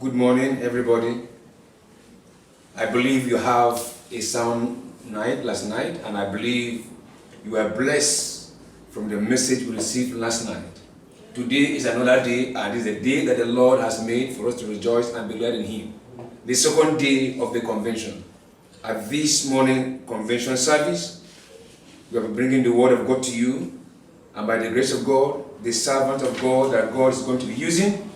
Good morning, everybody. I believe you have a sound night last night, and I believe you are blessed from the message we received last night. Today is another day, and it is a day that the Lord has made for us to rejoice and be glad in Him. The second day of the convention. At this morning convention service, we are bringing the word of God to you, and by the grace of God, the servant of God that God is going to be using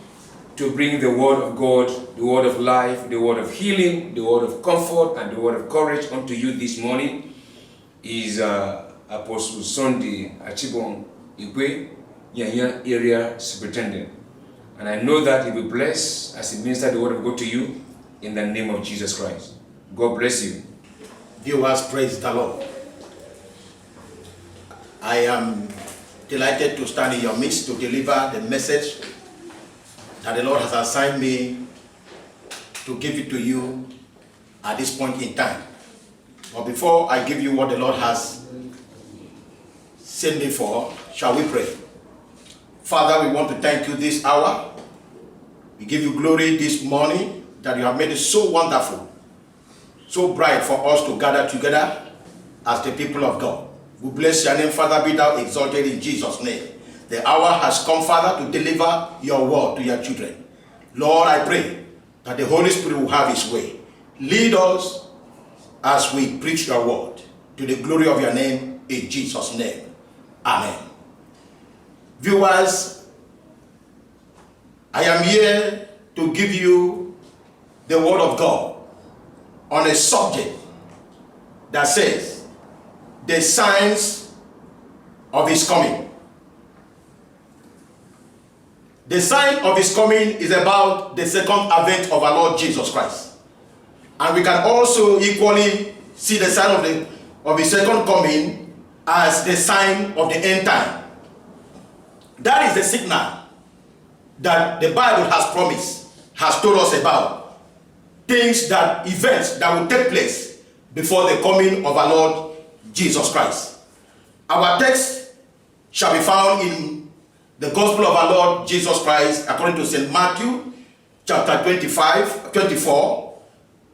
to bring the word of God, the word of life, the word of healing, the word of comfort, and the word of courage unto you this morning is Apostle Sunday Achibong Igwe, Yanya Area Superintendent. And I know that he will bless as he ministers the word of God to you in the name of Jesus Christ. God bless you. Viewers, praise the Lord. I am delighted to stand in your midst to deliver the message that the Lord has assigned me to give it to you at this point in time. But before I give you what the Lord has sent me for, shall we pray? Father, we want to thank you this hour. We give you glory this morning that you have made it so wonderful, so bright for us to gather together as the people of God. We bless your name, Father, be thou exalted in Jesus' name. The hour has come, Father, to deliver your word to your children. Lord, I pray that the Holy Spirit will have his way. Lead us as we preach your word to the glory of your name, in Jesus' name. Amen. Viewers, I am here to give you the word of God on a subject that says the signs of his coming. The sign of his coming is about the second advent of our Lord Jesus Christ. And we can also equally see the sign of his second coming as the sign of the end time. That is the signal that the Bible has promised, has told us about. Things that, events that will take place before the coming of our Lord Jesus Christ. Our text shall be found in the Gospel of our Lord Jesus Christ according to St. Matthew chapter 24,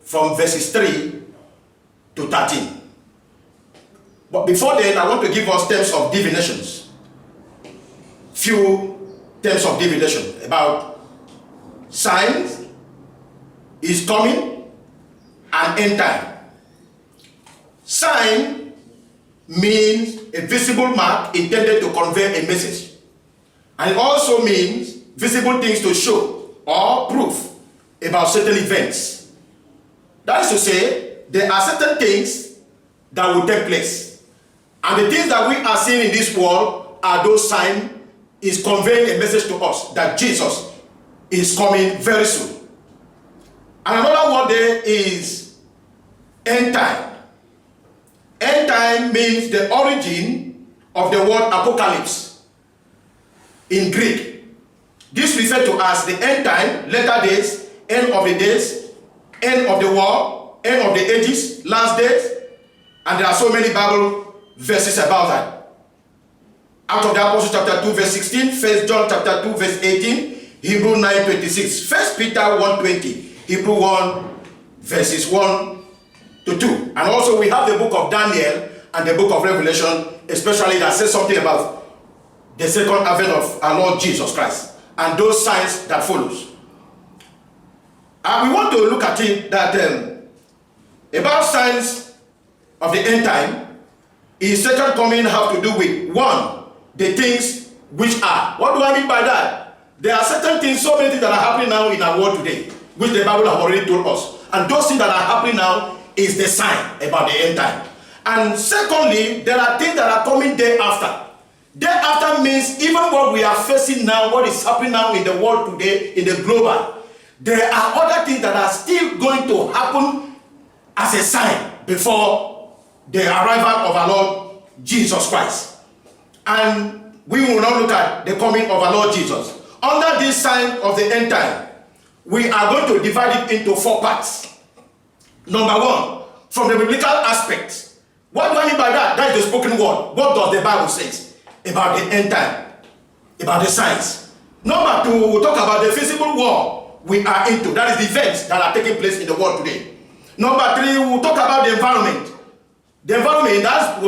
from verses 3 to 13. But before then, I want to give us terms of divinations. Few terms of divination about signs is coming and end time. Sign means a visible mark intended to convey a message. And it also means visible things to show or prove about certain events. That is to say, there are certain things that will take place. And the things that we are seeing in this world are those signs is conveying a message to us that Jesus is coming very soon. And another word there is end time. End time means the origin of the word apocalypse in Greek. This referred to as the end time, later days, end of the days, end of the world, end of the ages, last days. And there are so many Bible verses about that. Acts of the Apostles chapter 2 verse 16, 1 John chapter 2 verse 18, Hebrew 9:26, 1 Peter 1:20, Hebrew 1 verses 1 to 2. And also we have the book of Daniel and the book of Revelation, especially that says something about the second advent of our Lord Jesus Christ and those signs that follows. And we want to look at it that about signs of the end time is second coming have to do with one, the things which are. What do I mean by that? There are certain things, so many things that are happening now in our world today, which the Bible have already told us. And those things that are happening now is the sign about the end time. And secondly, there are things that are coming day after. Day after means even what we are facing now, what is happening now in the world today, in the global, there are other things that are still going to happen as a sign before the arrival of our Lord Jesus Christ. And we will now look at the coming of our Lord Jesus. Under this sign of the end time, we are going to divide it into 4 parts. Number 1, from the biblical aspect. What do I mean by that? That is the spoken word. What does the Bible say about the end time? About the signs. Number 2, we'll talk about the visible world we are into. That is the events that are taking place in the world today. Number 3, we'll talk about the environment. The environment, that's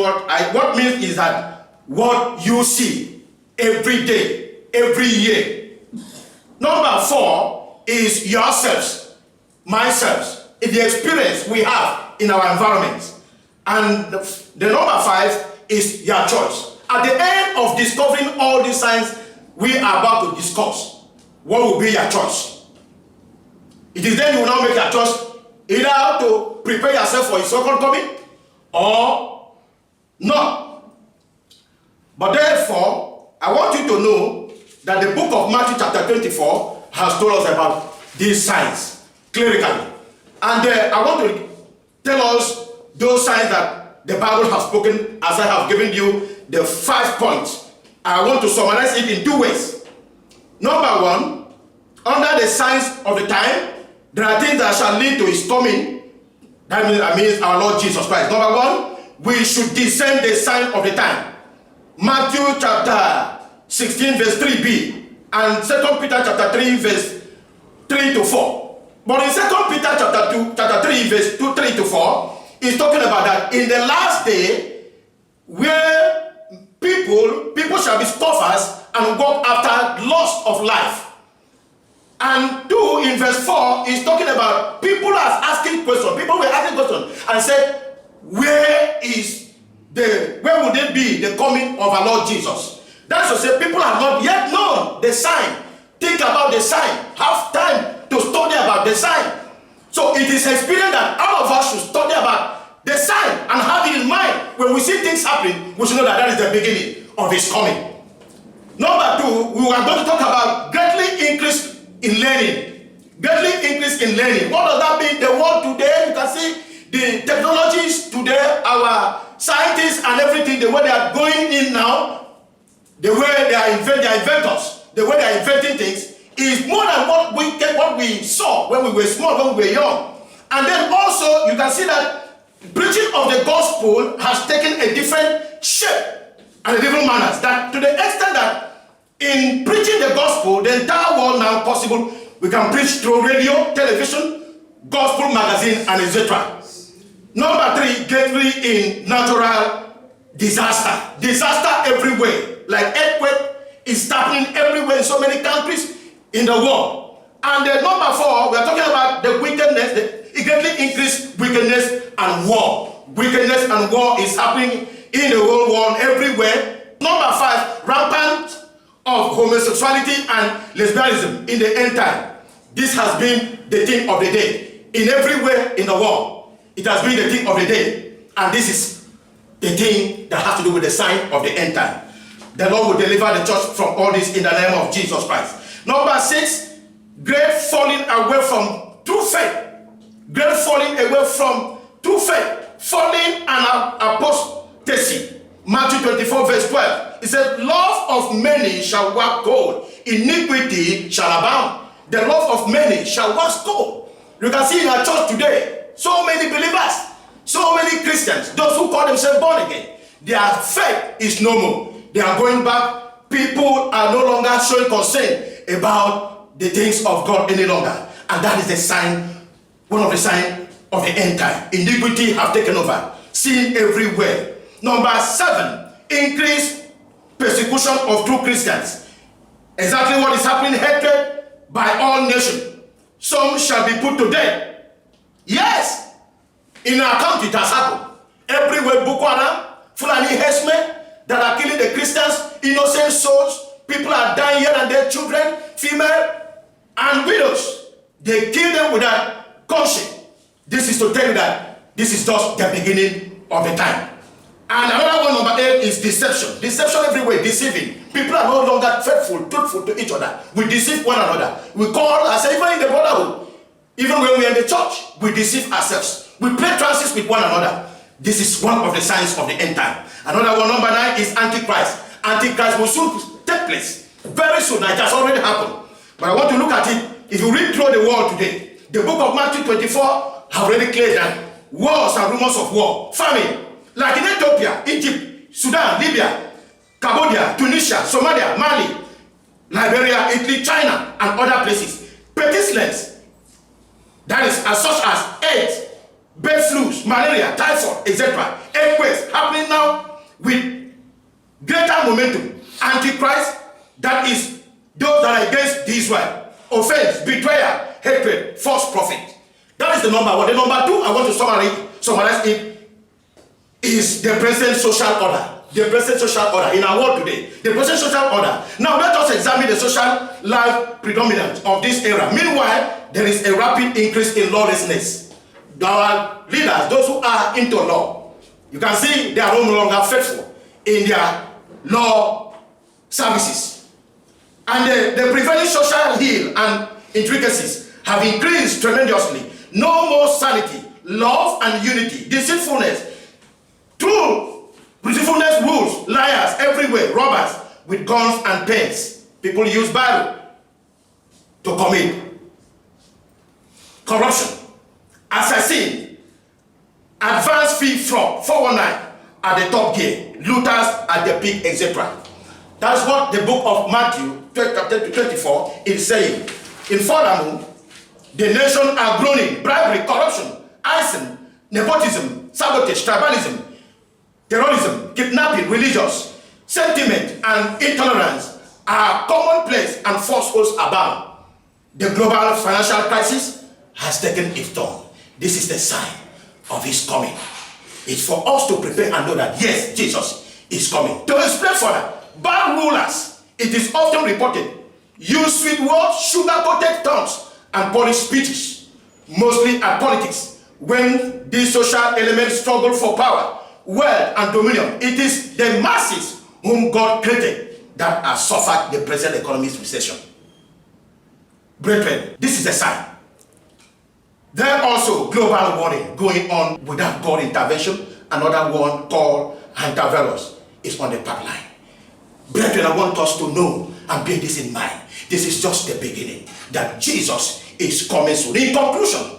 what means is that what you see every day, every year. Number 4 is yourselves, myself, the experience we have in our environment. And the number 5 is your choice. At the end of discovering all these signs we are about to discuss, what will be your choice? It is then you will now make your choice either how to prepare yourself for his second coming or not. But therefore, I want you to know that the book of Matthew chapter 24 has told us about these signs clerically. And I want to tell us those signs that the Bible has spoken as I have given you the 5 points. I want to summarize it in 2 ways. Number 1, under the signs of the time, there are things that shall lead to his coming. That means our Lord Jesus Christ. Number 1, we should discern the sign of the time. Matthew chapter 16 verse 3b and 2 Peter chapter 3 verse 3 to 4. But in 2 Peter chapter 3 verse 3 to 4, it's talking about that in the last day where people shall be scoffers and walk after lust of life. And 2 in verse 4 is talking about people are asking questions. People were asking questions and said, where would it be the coming of our Lord Jesus? That's to say, people have not yet known the sign. Think about the sign. Have time to study about the sign. So it is experience that all of us should study about the sign and have it in mind. When we see things happening, we should know that that is the beginning of his coming. Number 2, we are going to talk about greatly increase in learning. Greatly increase in learning. What does that mean? The world today, you can see the technologies today, our scientists and everything, the way they are going in now, the way they are inventors, the way they are inventing things is more than what we saw when we were small, when we were young. And then also you can see that preaching of the gospel has taken a different shape and a different manners. That to the extent that in preaching the gospel, the entire world now possible, we can preach through radio, television, gospel magazine, and etc. Number 3, gateway in natural disaster. Disaster everywhere. Like earthquake is happening everywhere in so many countries in the world. And number 4, we are talking about the wickedness, the greatly increased wickedness and war. Wickedness and war is happening in the whole world everywhere. Number 5, rampant of homosexuality and lesbianism in the end time. This has been the theme of the day. In everywhere in the world, it has been the theme of the day. And this is the thing that has to do with the sign of the end time. The Lord will deliver the church from all this in the name of Jesus Christ. Number 6, great falling away from true faith. Great falling away from true faith. Falling and apostasy. Matthew 24 verse 12. It says, love of many shall wax cold. Iniquity shall abound. The love of many shall wax cold. You can see in our church today, so many believers, so many Christians, those who call themselves born again, their faith is no more. They are going back. People are no longer showing concern about the things of God any longer. And that is the sign, one of the signs of the end time. Iniquity have taken over. Sin everywhere. Number 7, increased persecution of true Christians. Exactly what is happening, hatred by all nations. Some shall be put to death. Yes, in our country it has happened. Everywhere, Boko Haram, Fulani herdsmen that are killing the Christians, innocent souls. People are dying here and there, children, female, and widows. They kill them without conscience. This is to tell you that this is just the beginning of the time. And another one, number 8, is deception. Deception everywhere, deceiving. People are no longer faithful, truthful to each other. We deceive one another. We call ourselves, even in the brotherhood, even when we are in the church, we deceive ourselves. We play trances with one another. This is one of the signs of the end time. Another one, number 9, is Antichrist. Antichrist will soon take place. Very soon. It has already happened. But I want to look at it. If you read through the world today, the book of Matthew 24 have already cleared that wars and rumors of war, famine, like in Ethiopia, Egypt, Sudan, Libya, Cambodia, Tunisia, Somalia, Mali, Liberia, Italy, China, and other places. Pestilence, that is as such as AIDS, bird flus, malaria, typhoid, etc. Earthquakes happening now with greater momentum. Antichrist, that is those that are against Israel. Offense, betrayal, hatred, false prophet. That is the number 1. The number 2, I want to summarize it, is the present social order. The present social order in our world today. The present social order. Now let us examine the social life predominance of this era. Meanwhile, there is a rapid increase in lawlessness. Our leaders, those who are into law, you can see they are no longer faithful in their law services. And the prevailing social heel and intricacies have increased tremendously. No more sanity, love and unity, deceitfulness, deceitfulness rules, liars everywhere, robbers with guns and pens. People use Bible to commit corruption, assassin, advance fee fraud, 419 at the top gear, looters at the peak, etc. That's what the book of Matthew chapter 24 is saying. In furthermore, the nation are groaning, bribery, corruption, arson, nepotism, sabotage, tribalism, terrorism, kidnapping, religious sentiment, and intolerance are commonplace and falsehoods abound. The global financial crisis has taken its toll. This is the sign of his coming. It's for us to prepare and know that yes, Jesus is coming. To explain further, bad rulers, it is often reported, use sweet words, sugar-coated tongues, and polished speeches, mostly at politics. When these social elements struggle for power, wealth, and dominion, it is the masses whom God created that have suffered the present economic recession. Brethren, this is a sign. There are also global warning going on without God intervention. Another one called antivirus is on the pipeline. Brethren, I want us to know and bear this in mind. This is just the beginning, that Jesus is coming soon. In conclusion,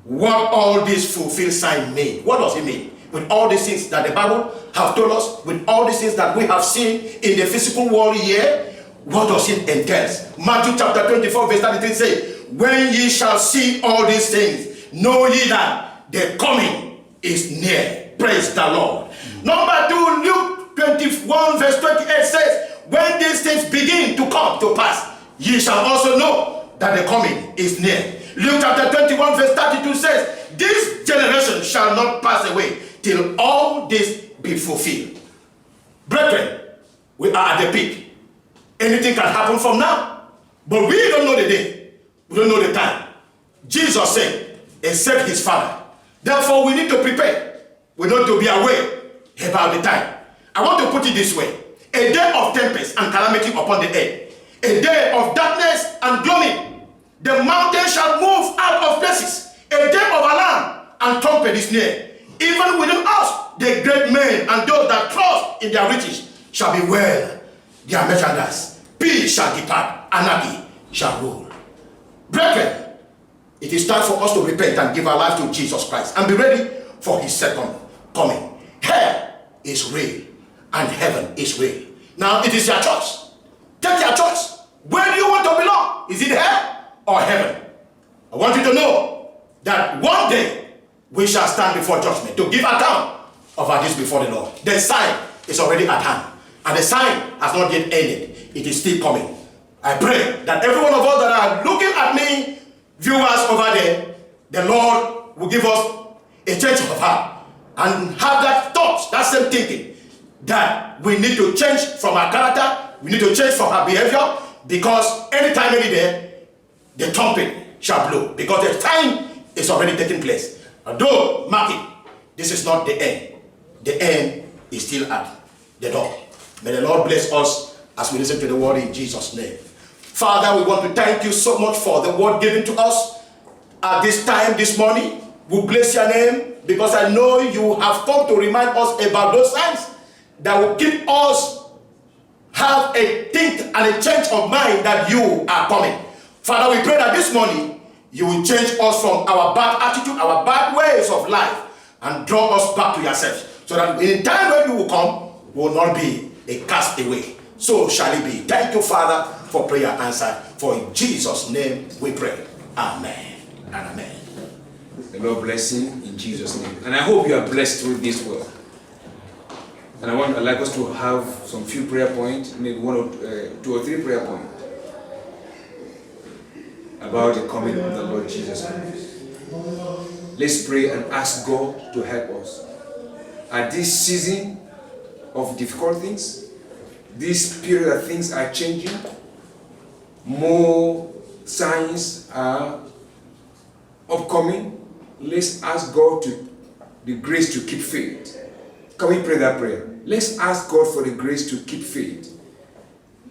what all these fulfilled signs mean? What does it mean? With all these things that the Bible have told us, with all these things that we have seen in the physical world here, what does it entail? Matthew chapter 24 verse 33 says, when ye shall see all these things, know ye that the coming is near. Praise the Lord. Number 2, Luke 21 verse 28 says, when these things begin to come to pass, ye shall also know that the coming is near. Luke chapter 21 verse 32 says, this generation shall not pass away till all this be fulfilled. Brethren, we are at the peak. Anything can happen from now, but we don't know the day. We don't know the time. Jesus said, except his Father. Therefore, we need to prepare. We need to be aware about the time. I want to put it this way. A day of tempest and calamity upon the earth. A day of darkness and gloaming. The mountain shall move out of places. A day of alarm and trumpet is near. Even within us, the great men and those that trust in their riches shall be well. Their merchandise. Peace shall depart. Anarchy shall rule. Brethren, it is time for us to repent and give our life to Jesus Christ and be ready for his second coming. Hell is real and heaven is real. Now it is your choice. Take your choice. Where do you want to belong? Is it hell or heaven? I want you to know that one day we shall stand before judgment to give account of our deeds before the Lord. The sign is already at hand, and the sign has not yet ended. It is still coming. I pray that every one of us that are looking at me, viewers over there, the Lord will give us a change of heart and have that thought, that same thinking, that we need to change from our character, we need to change from our behavior, because anytime, any day, the trumpet shall blow, because the time is already taking place. Although, mark it, this is not the end. The end is still at the door. May the Lord bless us as we listen to the word in Jesus' name. Father, we want to thank you so much for the word given to us at this time, this morning. We bless your name because I know you have come to remind us about those signs that will keep us have a think and a change of mind that you are coming. Father, we pray that this morning you will change us from our bad attitude, our bad ways of life, and draw us back to yourself, so that in time when you will come, we will not be a castaway. So shall it be. Thank you, Father, for prayer answered. For in Jesus' name we pray. Amen and amen. The Lord bless you in Jesus' name. And I hope you are blessed through this word. And I'd like us to have some few prayer points, maybe 2 or 3 prayer points about the coming of the Lord Jesus Christ. Let's pray and ask God to help us. At this season of difficult things, this period that things are changing, more signs are upcoming. Let's ask God to the grace to keep faith. Can we pray that prayer? Let's ask God for the grace to keep faith.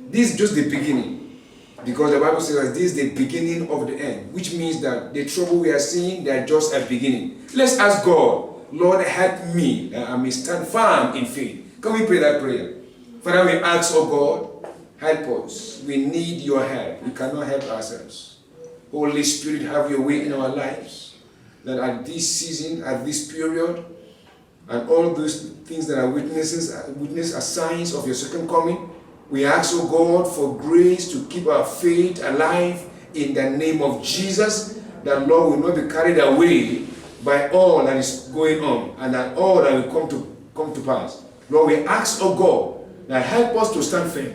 This is just the beginning, because the Bible says that this is the beginning of the end, which means that the trouble we are seeing, they are just a beginning. Let's ask God, Lord, help me that I may stand firm in faith. Can we pray that prayer? Father, we ask, oh God, help us. We need your help. We cannot help ourselves. Holy Spirit, have your way in our lives. That at this season, at this period, and all those things that are witness as signs of your second coming, we ask, oh God, for grace to keep our faith alive in the name of Jesus, that Lord will not be carried away by all that is going on, and that all that will come to pass. Lord, we ask, oh God, that help us to stand firm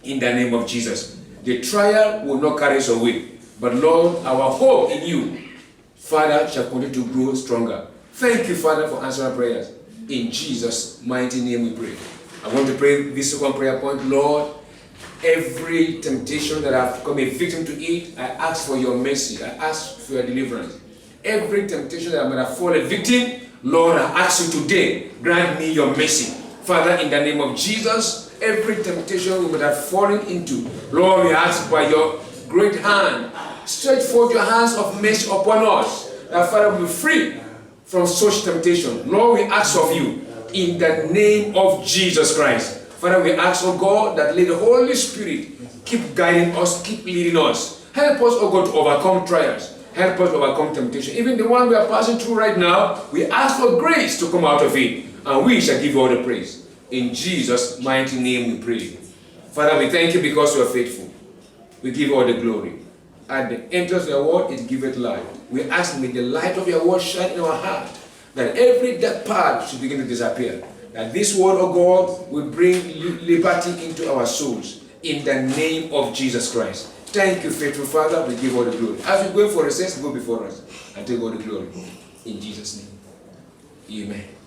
in the name of Jesus. The trial will not carry us away, but Lord, our hope in you, Father, shall continue to grow stronger. Thank you, Father, for answering our prayers. In Jesus' mighty name we pray. I want to pray this second prayer point. Lord, every temptation that I've become a victim to it, I ask for your mercy. I ask for your deliverance. Every temptation that I might have fallen a victim, Lord, I ask you today, grant me your mercy. Father, in the name of Jesus, every temptation we might have fallen into, Lord, we ask by your great hand, stretch forth your hands of mercy upon us, that Father will be free from such temptation. Lord, we ask of you, in the name of Jesus Christ. Father, we ask, oh God, that let the Holy Spirit keep guiding us, keep leading us. Help us, oh God, to overcome trials. Help us to overcome temptation. Even the one we are passing through right now, we ask for grace to come out of it, and we shall give you all the praise. In Jesus' mighty name we pray. Father, we thank you because you are faithful. We give you all the glory. and the entrance of your word, it giveth light. We ask, may the light of your word shine in our heart, that every dark part should begin to disappear. That this word of God will bring liberty into our souls, in the name of Jesus Christ. Thank you, faithful Father. We give all the glory. As we go for recess, go before us and take all the glory. In Jesus' name. Amen.